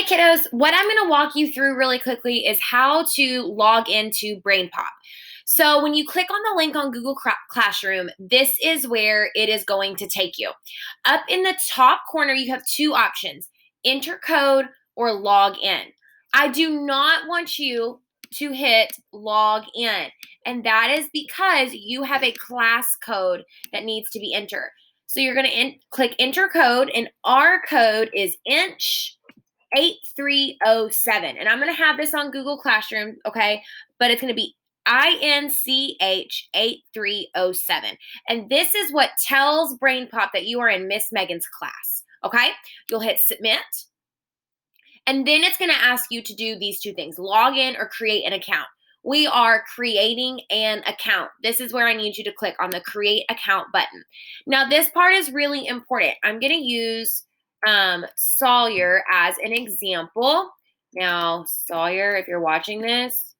kiddos, what I'm going to walk you through really quickly is how to log into BrainPop. So when you click on the link on Google Classroom, this is where it is going to take you. Up in the top corner, you have two options, enter code or log in. I do not want you to hit log in, and that is because you have a class code that needs to be entered. So you're going to click enter code, and our code is inch 8307. And I'm going to have this on Google Classroom, okay? But it's going to be INCH 8307. And this is what tells BrainPop that you are in Miss Megan's class, okay? You'll hit submit. And then it's going to ask you to do these two things, log in or create an account. We are creating an account. This is where I need you to click on the create account button. Now, this part is really important. I'm going to use Sawyer as an example. Now, Sawyer, if you're watching this,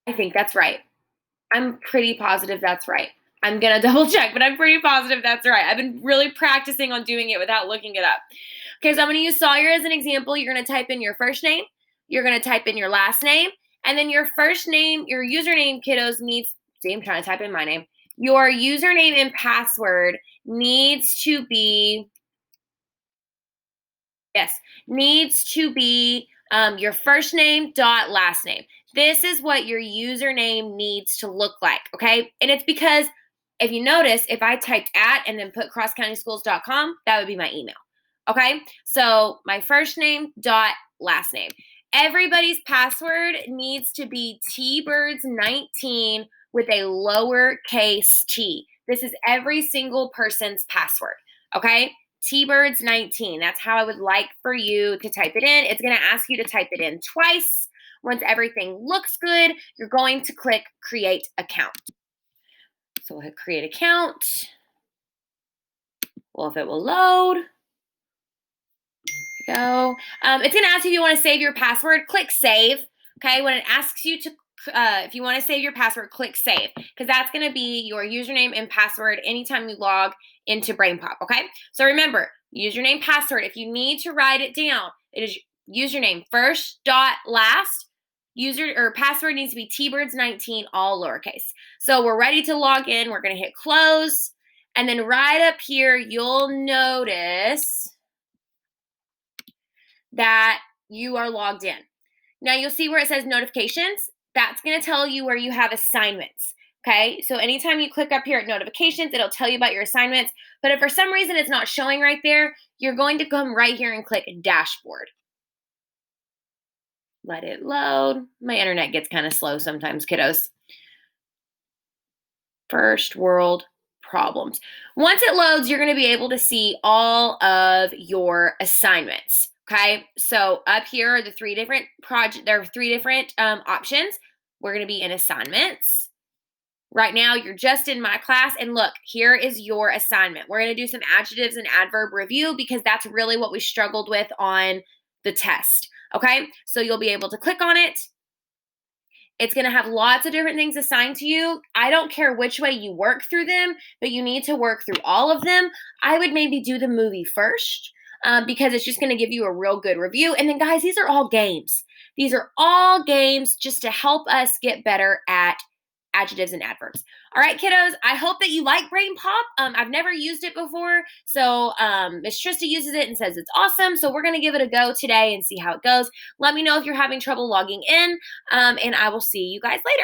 I think that's right. I'm pretty positive that's right. I'm going to double check, but I'm pretty positive that's right. I've been really practicing on doing it without looking it up. Okay, so I'm going to use Sawyer as an example. You're going to type in your first name. You're going to type in your last name. And then your first name, your username, kiddos, needs, see, I'm trying to type in my name. Your username and password needs to be, your first name dot last name. This is what your username needs to look like, okay? And it's because if you notice, if I typed @ and then put crosscountyschools.com, that would be my email, okay? So my first name dot last name. Everybody's password needs to be tbirds19 with a lowercase t. This is every single person's password, okay? tbirds19. That's how I would like for you to type it in. It's going to ask you to type it in twice. Once everything looks good, you're going to click create account. So we'll hit create account. Well, if it will load. Go. It's going to ask you if you want to save your password. Click save. Okay, when it asks you to, if you want to save your password, click save, because that's going to be your username and password anytime you log into BrainPop. Okay, so remember, username, password. If you need to write it down, it is username first dot last. User or password needs to be tbirds19, all lowercase. So we're ready to log in. We're going to hit close, and then right up here, you'll notice that you are logged in. Now you'll see where it says notifications. That's going to tell you where you have assignments. Okay, so anytime you click up here at notifications, it'll tell you about your assignments. But if for some reason it's not showing right there, you're going to come right here and click dashboard. Let it load. My internet gets kind of slow sometimes, kiddos. First world problems. Once it loads, you're going to be able to see all of your assignments. Okay, so up here are the three different there are three different options. We're going to be in assignments. Right now, you're just in my class, and look, here is your assignment. We're going to do some adjectives and adverb review because that's really what we struggled with on the test. Okay, so you'll be able to click on it. It's going to have lots of different things assigned to you. I don't care which way you work through them, but you need to work through all of them. I would maybe do the movie first. Because it's just going to give you a real good review. And then, guys, these are all games. These are all games just to help us get better at adjectives and adverbs. All right, kiddos, I hope that you like BrainPop. I've never used it before, so Miss Trista uses it and says it's awesome. So we're going to give it a go today and see how it goes. Let me know if you're having trouble logging in, and I will see you guys later.